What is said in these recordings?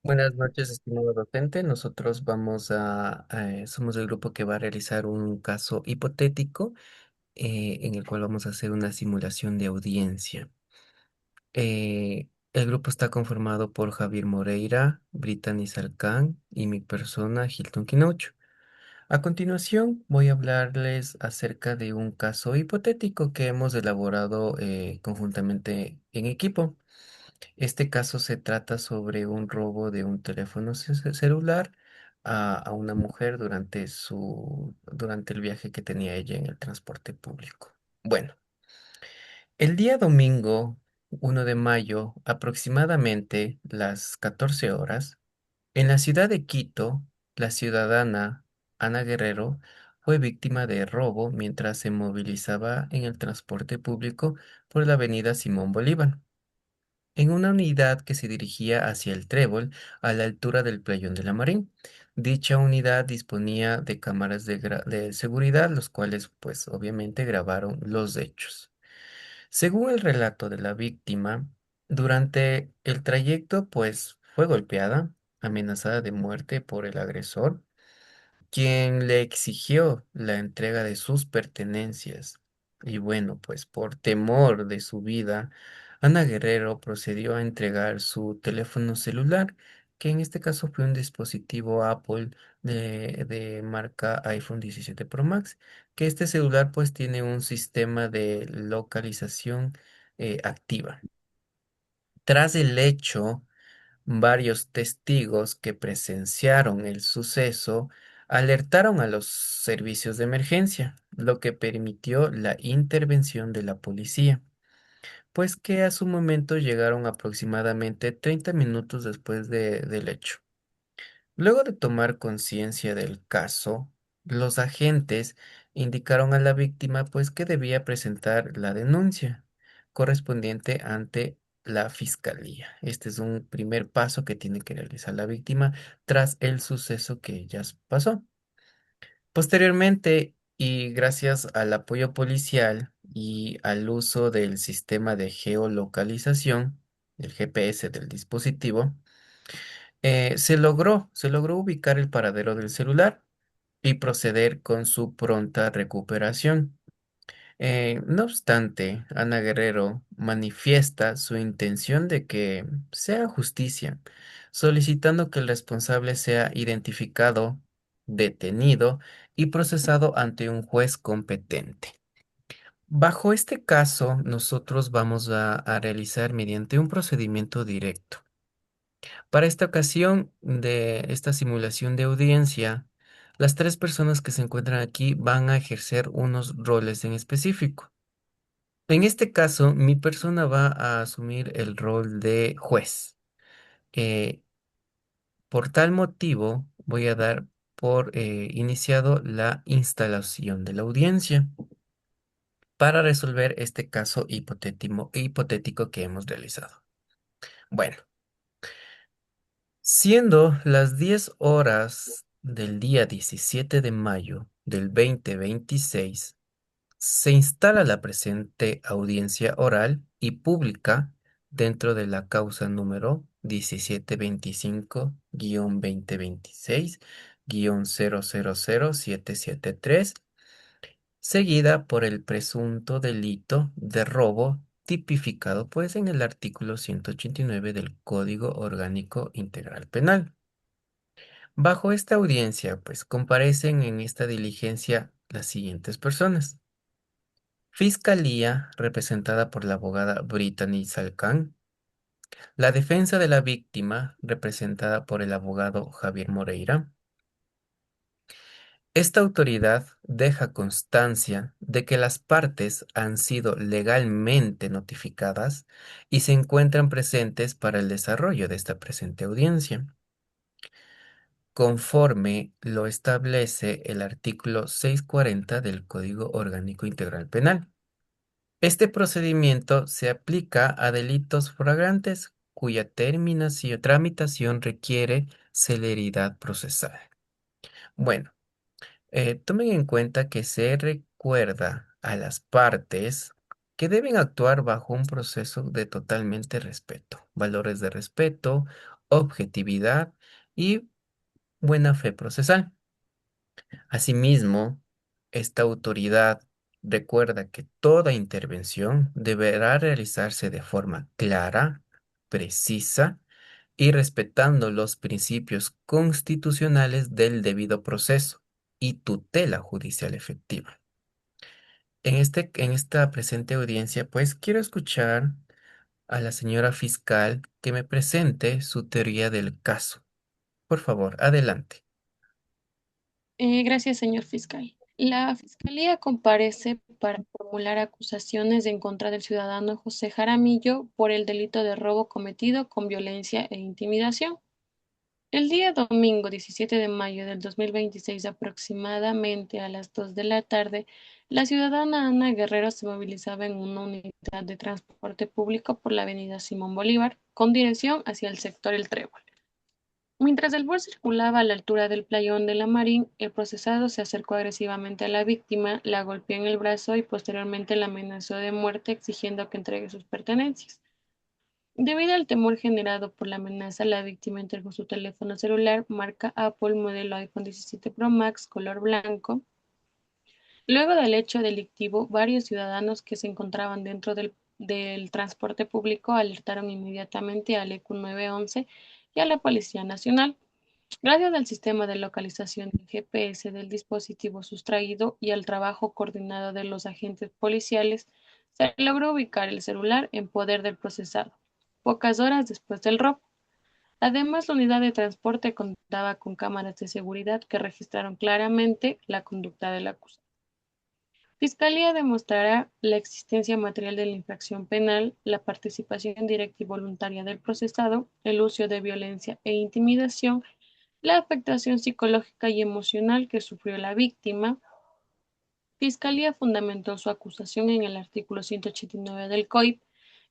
Buenas noches, estimado docente. Nosotros somos el grupo que va a realizar un caso hipotético en el cual vamos a hacer una simulación de audiencia. El grupo está conformado por Javier Moreira, Brittany Salcán y mi persona, Hilton Quinocho. A continuación, voy a hablarles acerca de un caso hipotético que hemos elaborado conjuntamente en equipo. Este caso se trata sobre un robo de un teléfono celular a una mujer durante el viaje que tenía ella en el transporte público. Bueno, el día domingo 1 de mayo, aproximadamente las 14 horas, en la ciudad de Quito, la ciudadana Ana Guerrero fue víctima de robo mientras se movilizaba en el transporte público por la avenida Simón Bolívar en una unidad que se dirigía hacia el Trébol a la altura del Playón de la Marín. Dicha unidad disponía de cámaras de seguridad, los cuales pues obviamente grabaron los hechos. Según el relato de la víctima, durante el trayecto pues fue golpeada, amenazada de muerte por el agresor, quien le exigió la entrega de sus pertenencias. Y bueno, pues por temor de su vida, Ana Guerrero procedió a entregar su teléfono celular, que en este caso fue un dispositivo Apple de marca iPhone 17 Pro Max, que este celular pues tiene un sistema de localización activa. Tras el hecho, varios testigos que presenciaron el suceso alertaron a los servicios de emergencia, lo que permitió la intervención de la policía, pues que a su momento llegaron aproximadamente 30 minutos después del hecho. Luego de tomar conciencia del caso, los agentes indicaron a la víctima pues que debía presentar la denuncia correspondiente ante la fiscalía. Este es un primer paso que tiene que realizar la víctima tras el suceso que ya pasó. Posteriormente, y gracias al apoyo policial y al uso del sistema de geolocalización, el GPS del dispositivo, se logró ubicar el paradero del celular y proceder con su pronta recuperación. No obstante, Ana Guerrero manifiesta su intención de que sea justicia, solicitando que el responsable sea identificado, detenido y procesado ante un juez competente. Bajo este caso, nosotros vamos a realizar mediante un procedimiento directo. Para esta ocasión de esta simulación de audiencia, las tres personas que se encuentran aquí van a ejercer unos roles en específico. En este caso, mi persona va a asumir el rol de juez. Eh, por tal motivo, voy a dar por iniciado la instalación de la audiencia para resolver este caso hipotético que hemos realizado. Bueno. Siendo las 10 horas del día 17 de mayo del 2026, se instala la presente audiencia oral y pública dentro de la causa número 1725-2026-000773, seguida por el presunto delito de robo tipificado pues en el artículo 189 del Código Orgánico Integral Penal. Bajo esta audiencia, pues comparecen en esta diligencia las siguientes personas. Fiscalía, representada por la abogada Brittany Salcán. La defensa de la víctima, representada por el abogado Javier Moreira. Esta autoridad deja constancia de que las partes han sido legalmente notificadas y se encuentran presentes para el desarrollo de esta presente audiencia, conforme lo establece el artículo 640 del Código Orgánico Integral Penal. Este procedimiento se aplica a delitos flagrantes cuya terminación, tramitación requiere celeridad procesal. Bueno, tomen en cuenta que se recuerda a las partes que deben actuar bajo un proceso de totalmente respeto, valores de respeto, objetividad y buena fe procesal. Asimismo, esta autoridad recuerda que toda intervención deberá realizarse de forma clara, precisa y respetando los principios constitucionales del debido proceso y tutela judicial efectiva. En esta presente audiencia, pues quiero escuchar a la señora fiscal que me presente su teoría del caso. Por favor, adelante. Gracias, señor fiscal. La Fiscalía comparece para formular acusaciones en contra del ciudadano José Jaramillo por el delito de robo cometido con violencia e intimidación. El día domingo 17 de mayo del 2026, aproximadamente a las 2 de la tarde, la ciudadana Ana Guerrero se movilizaba en una unidad de transporte público por la avenida Simón Bolívar, con dirección hacia el sector El Trébol. Mientras el bus circulaba a la altura del playón de la Marín, el procesado se acercó agresivamente a la víctima, la golpeó en el brazo y posteriormente la amenazó de muerte exigiendo que entregue sus pertenencias. Debido al temor generado por la amenaza, la víctima entregó su teléfono celular marca Apple modelo iPhone 17 Pro Max color blanco. Luego del hecho delictivo, varios ciudadanos que se encontraban dentro del transporte público alertaron inmediatamente al ECU 911 y a la Policía Nacional. Gracias al sistema de localización de GPS del dispositivo sustraído y al trabajo coordinado de los agentes policiales, se logró ubicar el celular en poder del procesado, pocas horas después del robo. Además, la unidad de transporte contaba con cámaras de seguridad que registraron claramente la conducta del acusado. Fiscalía demostrará la existencia material de la infracción penal, la participación directa y voluntaria del procesado, el uso de violencia e intimidación, la afectación psicológica y emocional que sufrió la víctima. Fiscalía fundamentó su acusación en el artículo 189 del COIP,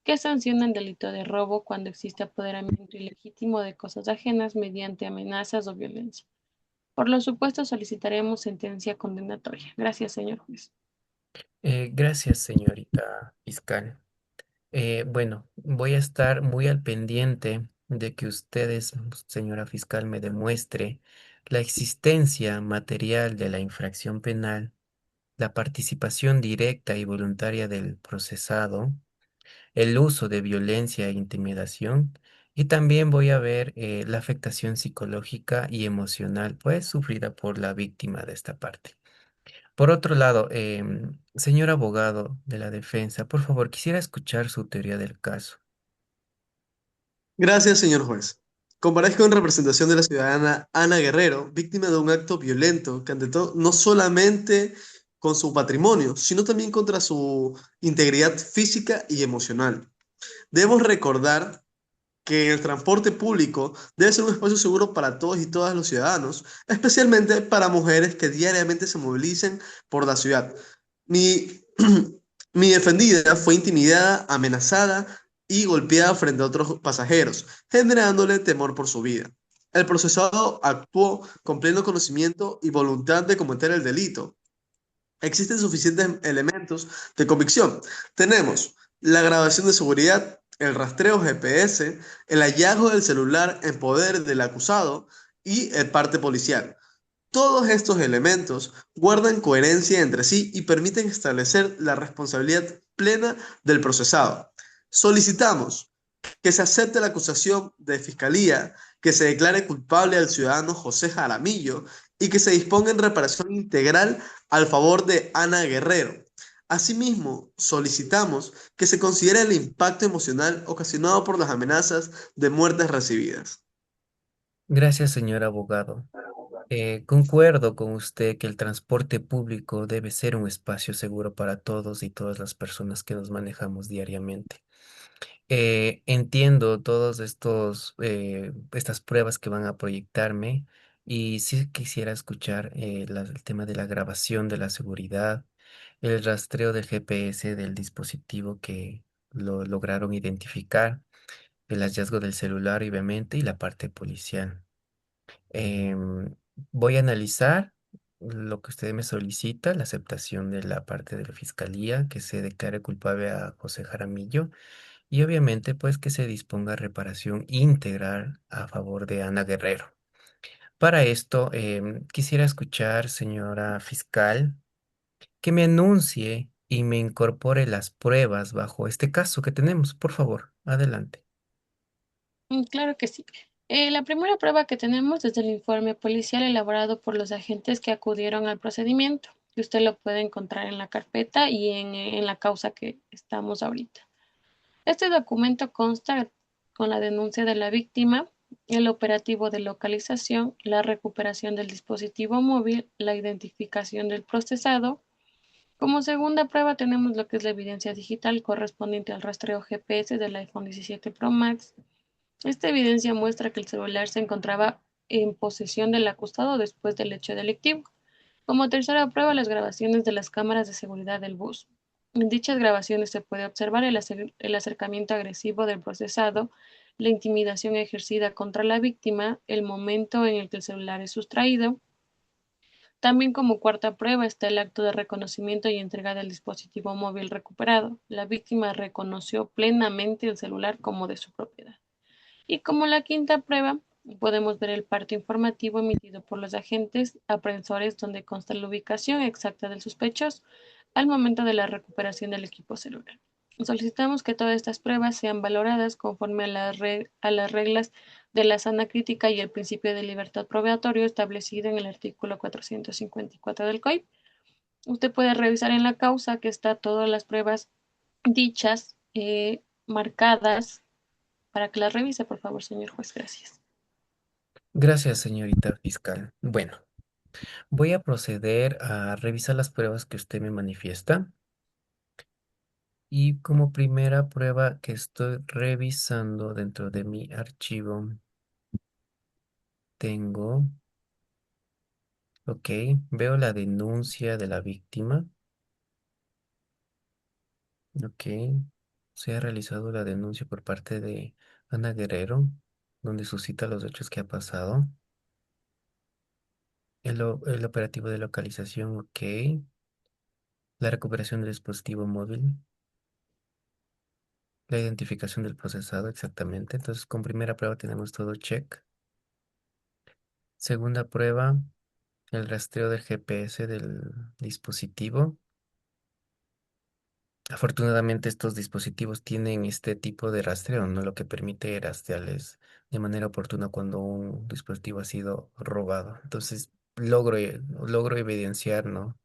que sanciona el delito de robo cuando existe apoderamiento ilegítimo de cosas ajenas mediante amenazas o violencia. Por lo supuesto, solicitaremos sentencia condenatoria. Gracias, señor juez. Gracias, señorita fiscal. Bueno, voy a estar muy al pendiente de que ustedes, señora fiscal, me demuestre la existencia material de la infracción penal, la participación directa y voluntaria del procesado, el uso de violencia e intimidación, y también voy a ver la afectación psicológica y emocional, pues, sufrida por la víctima de esta parte. Por otro lado, señor abogado de la defensa, por favor, quisiera escuchar su teoría del caso. Gracias, señor juez. Comparezco en representación de la ciudadana Ana Guerrero, víctima de un acto violento que atentó no solamente con su patrimonio, sino también contra su integridad física y emocional. Debemos recordar que el transporte público debe ser un espacio seguro para todos y todas los ciudadanos, especialmente para mujeres que diariamente se movilicen por la ciudad. Mi, mi defendida fue intimidada, amenazada y golpeada frente a otros pasajeros, generándole temor por su vida. El procesado actuó con pleno conocimiento y voluntad de cometer el delito. Existen suficientes elementos de convicción. Tenemos la grabación de seguridad, el rastreo GPS, el hallazgo del celular en poder del acusado y el parte policial. Todos estos elementos guardan coherencia entre sí y permiten establecer la responsabilidad plena del procesado. Solicitamos que se acepte la acusación de fiscalía, que se declare culpable al ciudadano José Jaramillo y que se disponga en reparación integral al favor de Ana Guerrero. Asimismo, solicitamos que se considere el impacto emocional ocasionado por las amenazas de muertes recibidas. Gracias, señor abogado. Concuerdo con usted que el transporte público debe ser un espacio seguro para todos y todas las personas que nos manejamos diariamente. Entiendo todos estas pruebas que van a proyectarme y sí quisiera escuchar el tema de la grabación de la seguridad, el rastreo del GPS del dispositivo que lo lograron identificar, el hallazgo del celular, obviamente, y la parte policial. Voy a analizar lo que usted me solicita, la aceptación de la parte de la fiscalía, que se declare culpable a José Jaramillo y obviamente pues que se disponga reparación integral a favor de Ana Guerrero. Para esto, quisiera escuchar, señora fiscal, que me anuncie y me incorpore las pruebas bajo este caso que tenemos. Por favor, adelante. Claro que sí. La primera prueba que tenemos es el informe policial elaborado por los agentes que acudieron al procedimiento, que usted lo puede encontrar en la carpeta y en la causa que estamos ahorita. Este documento consta con la denuncia de la víctima, el operativo de localización, la recuperación del dispositivo móvil, la identificación del procesado. Como segunda prueba tenemos lo que es la evidencia digital correspondiente al rastreo GPS del iPhone 17 Pro Max. Esta evidencia muestra que el celular se encontraba en posesión del acusado después del hecho delictivo. Como tercera prueba, las grabaciones de las cámaras de seguridad del bus. En dichas grabaciones se puede observar el acercamiento agresivo del procesado, la intimidación ejercida contra la víctima, el momento en el que el celular es sustraído. También como cuarta prueba está el acto de reconocimiento y entrega del dispositivo móvil recuperado. La víctima reconoció plenamente el celular como de su propiedad. Y como la quinta prueba, podemos ver el parte informativo emitido por los agentes apreensores donde consta la ubicación exacta del sospechoso al momento de la recuperación del equipo celular. Solicitamos que todas estas pruebas sean valoradas conforme a las reglas de la sana crítica y el principio de libertad probatorio establecido en el artículo 454 del COIP. Usted puede revisar en la causa que está todas las pruebas dichas, marcadas, para que las revise, por favor, señor juez. Gracias. Gracias, señorita fiscal. Bueno, voy a proceder a revisar las pruebas que usted me manifiesta. Y como primera prueba que estoy revisando dentro de mi archivo, tengo, ok, veo la denuncia de la víctima. Ok, se ha realizado la denuncia por parte de Ana Guerrero, donde suscita los hechos que ha pasado. El operativo de localización, ok. La recuperación del dispositivo móvil. La identificación del procesado, exactamente. Entonces, con primera prueba tenemos todo check. Segunda prueba, el rastreo del GPS del dispositivo. Afortunadamente estos dispositivos tienen este tipo de rastreo, ¿no? Lo que permite rastrearles de manera oportuna cuando un dispositivo ha sido robado. Entonces logro evidenciar, ¿no?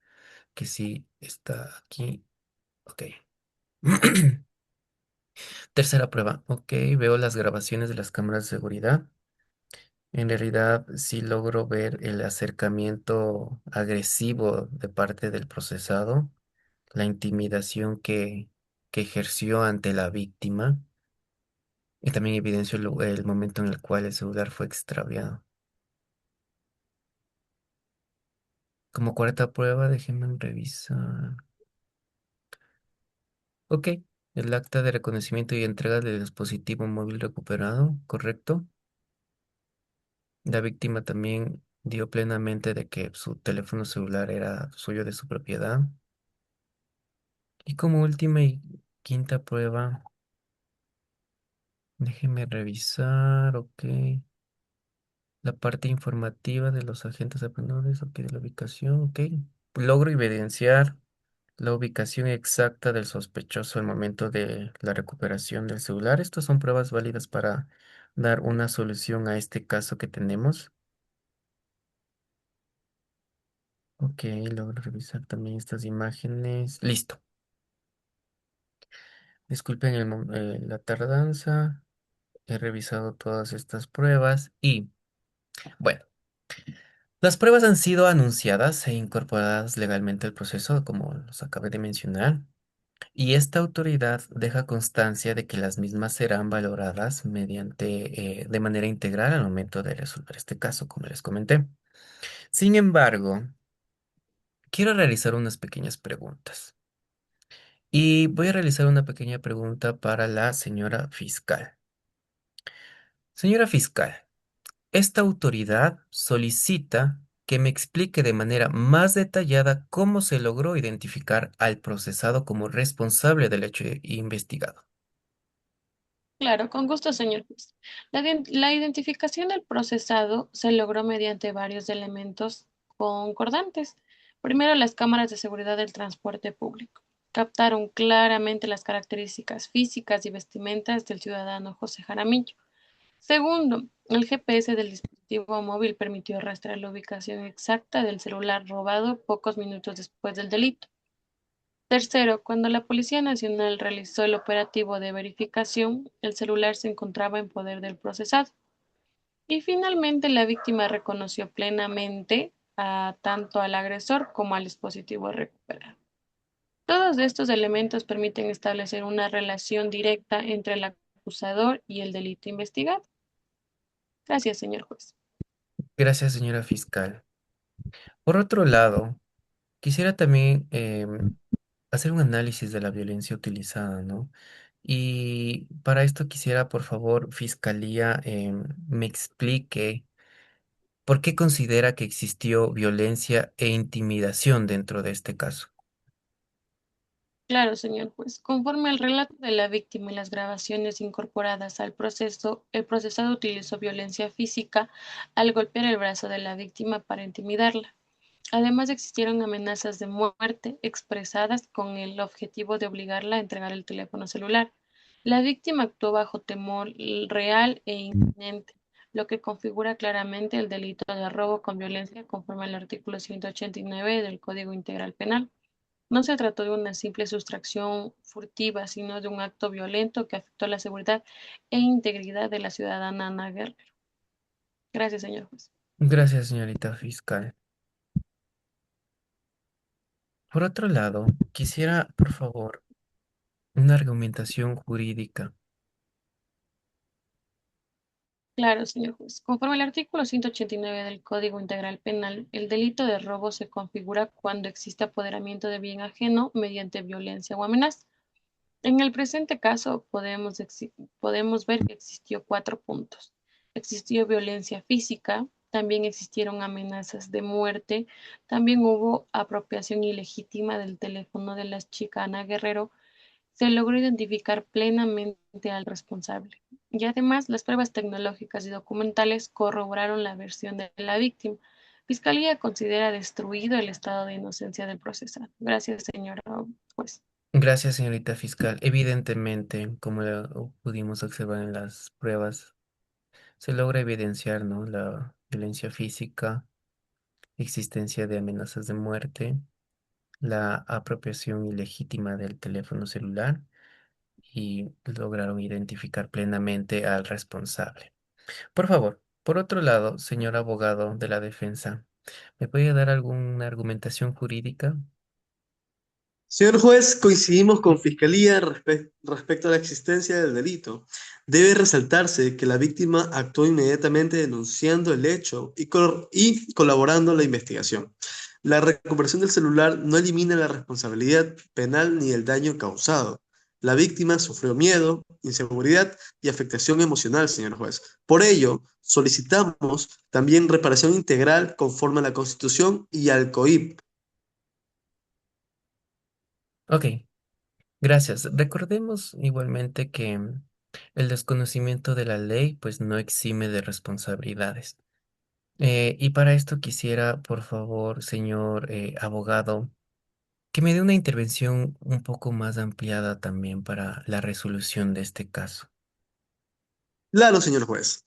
Que sí está aquí. Ok. Tercera prueba. Ok, veo las grabaciones de las cámaras de seguridad. En realidad sí logro ver el acercamiento agresivo de parte del procesado, la intimidación que ejerció ante la víctima. Y también evidenció el momento en el cual el celular fue extraviado. Como cuarta prueba, déjenme revisar. Ok, el acta de reconocimiento y entrega del dispositivo móvil recuperado, correcto. La víctima también dio plenamente de que su teléfono celular era suyo de su propiedad. Y como última y quinta prueba, déjenme revisar, ok. La parte informativa de los agentes aprendidos, ok, de la ubicación, ok. Logro evidenciar la ubicación exacta del sospechoso al momento de la recuperación del celular. Estas son pruebas válidas para dar una solución a este caso que tenemos. Ok, logro revisar también estas imágenes. Listo. Disculpen la tardanza. He revisado todas estas pruebas y, bueno, las pruebas han sido anunciadas e incorporadas legalmente al proceso, como los acabé de mencionar. Y esta autoridad deja constancia de que las mismas serán valoradas de manera integral al momento de resolver este caso, como les comenté. Sin embargo, quiero realizar unas pequeñas preguntas. Y voy a realizar una pequeña pregunta para la señora fiscal. Señora fiscal, esta autoridad solicita que me explique de manera más detallada cómo se logró identificar al procesado como responsable del hecho investigado. Claro, con gusto, señor juez. La identificación del procesado se logró mediante varios elementos concordantes. Primero, las cámaras de seguridad del transporte público captaron claramente las características físicas y vestimentas del ciudadano José Jaramillo. Segundo, el GPS del dispositivo móvil permitió rastrear la ubicación exacta del celular robado pocos minutos después del delito. Tercero, cuando la Policía Nacional realizó el operativo de verificación, el celular se encontraba en poder del procesado. Y finalmente, la víctima reconoció plenamente tanto al agresor como al dispositivo recuperado. Todos estos elementos permiten establecer una relación directa entre el acusador y el delito investigado. Gracias, señor juez. Gracias, señora fiscal. Por otro lado, quisiera también hacer un análisis de la violencia utilizada, ¿no? Y para esto quisiera, por favor, Fiscalía, me explique por qué considera que existió violencia e intimidación dentro de este caso. Claro, señor juez. Conforme al relato de la víctima y las grabaciones incorporadas al proceso, el procesado utilizó violencia física al golpear el brazo de la víctima para intimidarla. Además, existieron amenazas de muerte expresadas con el objetivo de obligarla a entregar el teléfono celular. La víctima actuó bajo temor real e inminente, lo que configura claramente el delito de robo con violencia conforme al artículo 189 del Código Integral Penal. No se trató de una simple sustracción furtiva, sino de un acto violento que afectó la seguridad e integridad de la ciudadana Ana Guerrero. Gracias, señor juez. Gracias, señorita fiscal. Por otro lado, quisiera, por favor, una argumentación jurídica. Claro, señor juez. Conforme al artículo 189 del Código Integral Penal, el delito de robo se configura cuando existe apoderamiento de bien ajeno mediante violencia o amenaza. En el presente caso podemos ver que existió cuatro puntos. Existió violencia física, también existieron amenazas de muerte, también hubo apropiación ilegítima del teléfono de la chica Ana Guerrero, se logró identificar plenamente al responsable. Y además, las pruebas tecnológicas y documentales corroboraron la versión de la víctima. Fiscalía considera destruido el estado de inocencia del procesado. Gracias, señora juez. Gracias, señorita fiscal. Evidentemente, como lo pudimos observar en las pruebas, se logra evidenciar, ¿no? La violencia física, existencia de amenazas de muerte, la apropiación ilegítima del teléfono celular y lograron identificar plenamente al responsable. Por favor, por otro lado, señor abogado de la defensa, ¿me puede dar alguna argumentación jurídica? Señor juez, coincidimos con Fiscalía respecto a la existencia del delito. Debe resaltarse que la víctima actuó inmediatamente denunciando el hecho y colaborando en la investigación. La recuperación del celular no elimina la responsabilidad penal ni el daño causado. La víctima sufrió miedo, inseguridad y afectación emocional, señor juez. Por ello, solicitamos también reparación integral conforme a la Constitución y al COIP. Ok, gracias. Recordemos igualmente que el desconocimiento de la ley pues no exime de responsabilidades. Y para esto quisiera, por favor, señor abogado, que me dé una intervención un poco más ampliada también para la resolución de este caso. Claro, señor juez.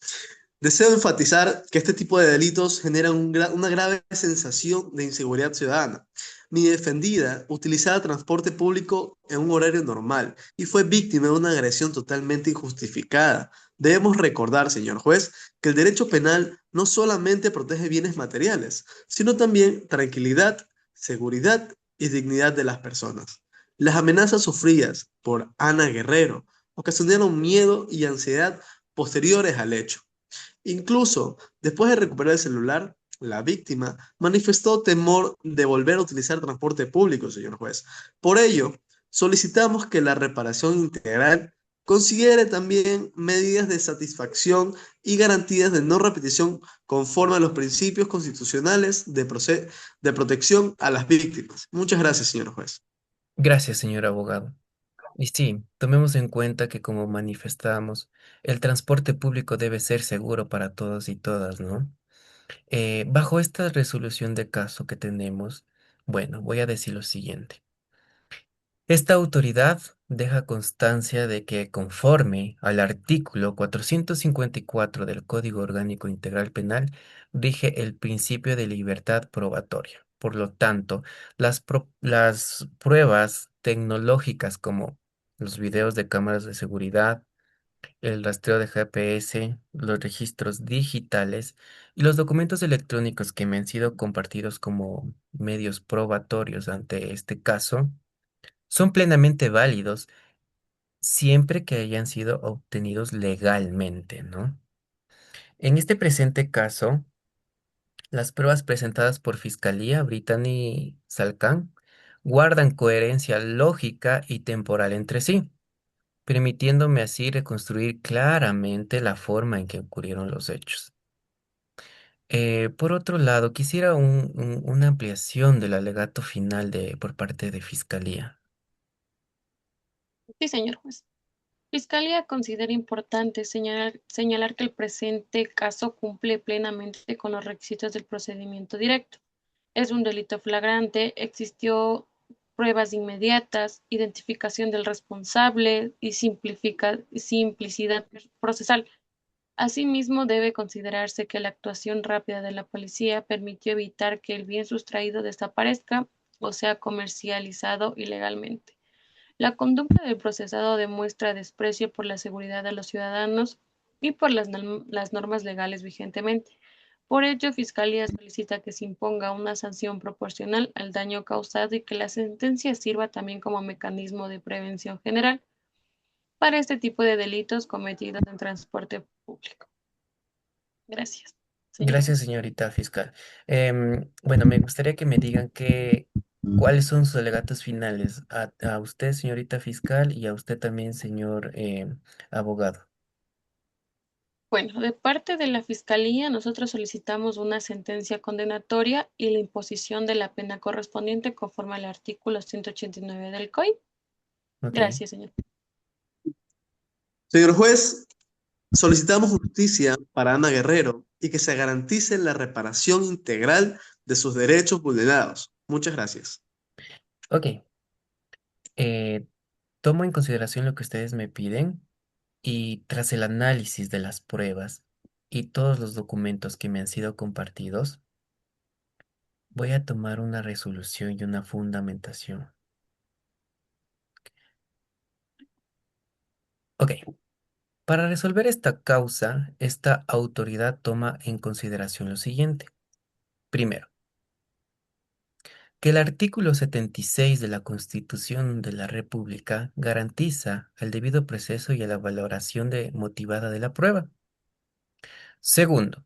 Deseo enfatizar que este tipo de delitos generan una grave sensación de inseguridad ciudadana. Mi defendida utilizaba transporte público en un horario normal y fue víctima de una agresión totalmente injustificada. Debemos recordar, señor juez, que el derecho penal no solamente protege bienes materiales, sino también tranquilidad, seguridad y dignidad de las personas. Las amenazas sufridas por Ana Guerrero ocasionaron miedo y ansiedad posteriores al hecho. Incluso después de recuperar el celular, la víctima manifestó temor de volver a utilizar transporte público, señor juez. Por ello, solicitamos que la reparación integral considere también medidas de satisfacción y garantías de no repetición conforme a los principios constitucionales de protección a las víctimas. Muchas gracias, señor juez. Gracias, señor abogado. Y sí, tomemos en cuenta que como manifestamos, el transporte público debe ser seguro para todos y todas, ¿no? Bajo esta resolución de caso que tenemos, bueno, voy a decir lo siguiente. Esta autoridad deja constancia de que conforme al artículo 454 del Código Orgánico Integral Penal, rige el principio de libertad probatoria. Por lo tanto, las pruebas tecnológicas como los videos de cámaras de seguridad, el rastreo de GPS, los registros digitales y los documentos electrónicos que me han sido compartidos como medios probatorios ante este caso, son plenamente válidos siempre que hayan sido obtenidos legalmente, ¿no? En este presente caso, las pruebas presentadas por Fiscalía Brittany Salcán guardan coherencia lógica y temporal entre sí, permitiéndome así reconstruir claramente la forma en que ocurrieron los hechos. Por otro lado, quisiera una ampliación del alegato final por parte de Fiscalía. Sí, señor juez. Fiscalía considera importante señalar que el presente caso cumple plenamente con los requisitos del procedimiento directo. Es un delito flagrante, existió pruebas inmediatas, identificación del responsable y simplicidad procesal. Asimismo, debe considerarse que la actuación rápida de la policía permitió evitar que el bien sustraído desaparezca o sea comercializado ilegalmente. La conducta del procesado demuestra desprecio por la seguridad de los ciudadanos y por las normas legales vigentemente. Por ello, Fiscalía solicita que se imponga una sanción proporcional al daño causado y que la sentencia sirva también como mecanismo de prevención general para este tipo de delitos cometidos en transporte público. Gracias, señor Gracias, juez. señorita fiscal. Bueno, me gustaría que me digan cuáles son sus alegatos finales a usted, señorita fiscal, y a usted también, señor abogado. Bueno, de parte de la Fiscalía, nosotros solicitamos una sentencia condenatoria y la imposición de la pena correspondiente conforme al artículo 189 del COI. Ok. Gracias, señor. Señor juez, solicitamos justicia para Ana Guerrero y que se garantice la reparación integral de sus derechos vulnerados. Muchas gracias. Ok. eh, Tomo en consideración lo que ustedes me piden y tras el análisis de las pruebas y todos los documentos que me han sido compartidos, voy a tomar una resolución y una fundamentación. Ok. Para resolver esta causa, esta autoridad toma en consideración lo siguiente. Primero, que el artículo 76 de la Constitución de la República garantiza el debido proceso y a la valoración motivada de la prueba. Segundo,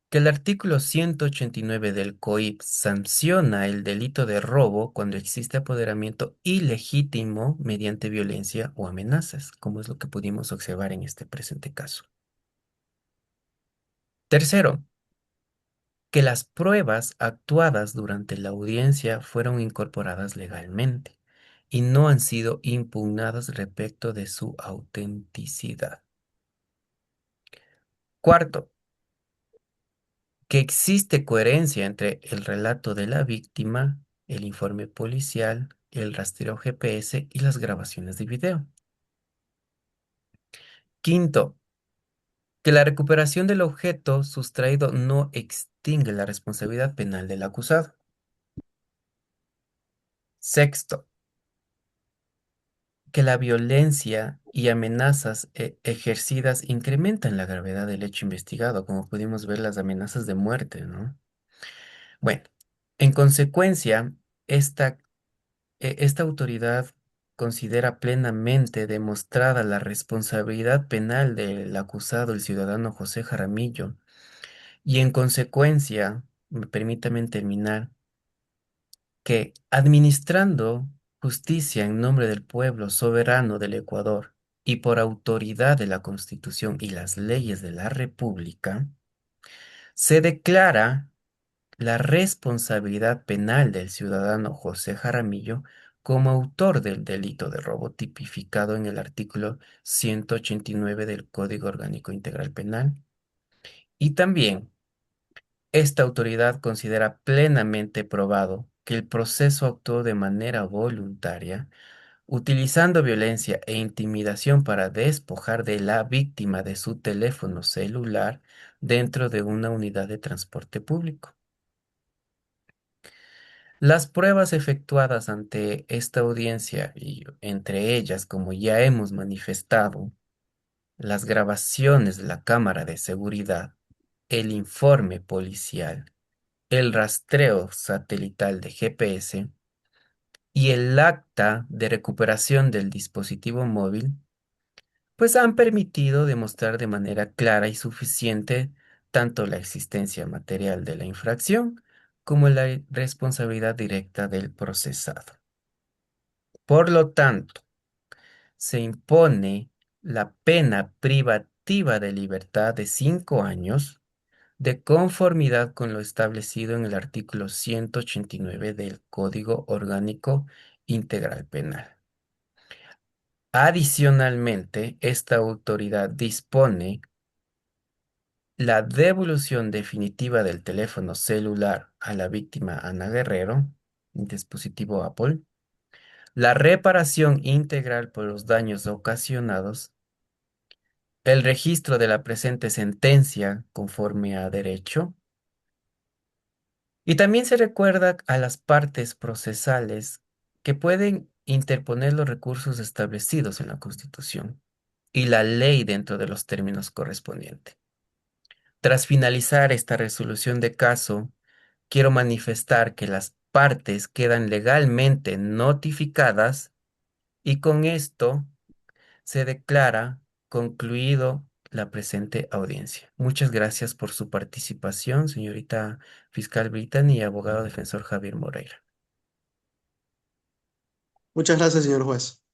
que el artículo 189 del COIP sanciona el delito de robo cuando existe apoderamiento ilegítimo mediante violencia o amenazas, como es lo que pudimos observar en este presente caso. Tercero, que las pruebas actuadas durante la audiencia fueron incorporadas legalmente y no han sido impugnadas respecto de su autenticidad. Cuarto, que existe coherencia entre el relato de la víctima, el informe policial, el rastreo GPS y las grabaciones de video. Quinto, que la recuperación del objeto sustraído no extingue la responsabilidad penal del acusado. Sexto, que la violencia y amenazas ejercidas incrementan la gravedad del hecho investigado, como pudimos ver las amenazas de muerte, ¿no? Bueno, en consecuencia, esta, esta autoridad considera plenamente demostrada la responsabilidad penal del acusado, el ciudadano José Jaramillo, y en consecuencia, permítame terminar que administrando justicia en nombre del pueblo soberano del Ecuador y por autoridad de la Constitución y las leyes de la República, se declara la responsabilidad penal del ciudadano José Jaramillo como autor del delito de robo tipificado en el artículo 189 del Código Orgánico Integral Penal. Y también esta autoridad considera plenamente probado que el proceso actuó de manera voluntaria, utilizando violencia e intimidación para despojar de la víctima de su teléfono celular dentro de una unidad de transporte público. Las pruebas efectuadas ante esta audiencia y entre ellas, como ya hemos manifestado, las grabaciones de la cámara de seguridad, el informe policial, el rastreo satelital de GPS y el acta de recuperación del dispositivo móvil, pues han permitido demostrar de manera clara y suficiente tanto la existencia material de la infracción como la responsabilidad directa del procesado. Por lo tanto, se impone la pena privativa de libertad de 5 años de conformidad con lo establecido en el artículo 189 del Código Orgánico Integral Penal. Adicionalmente, esta autoridad dispone la devolución definitiva del teléfono celular a la víctima Ana Guerrero, dispositivo Apple, la reparación integral por los daños ocasionados, el registro de la presente sentencia conforme a derecho, y también se recuerda a las partes procesales que pueden interponer los recursos establecidos en la Constitución y la ley dentro de los términos correspondientes. Tras finalizar esta resolución de caso, quiero manifestar que las partes quedan legalmente notificadas y con esto se declara concluido la presente audiencia. Muchas gracias por su participación, señorita fiscal Brittany y abogado defensor Javier Moreira. Muchas gracias, señor juez.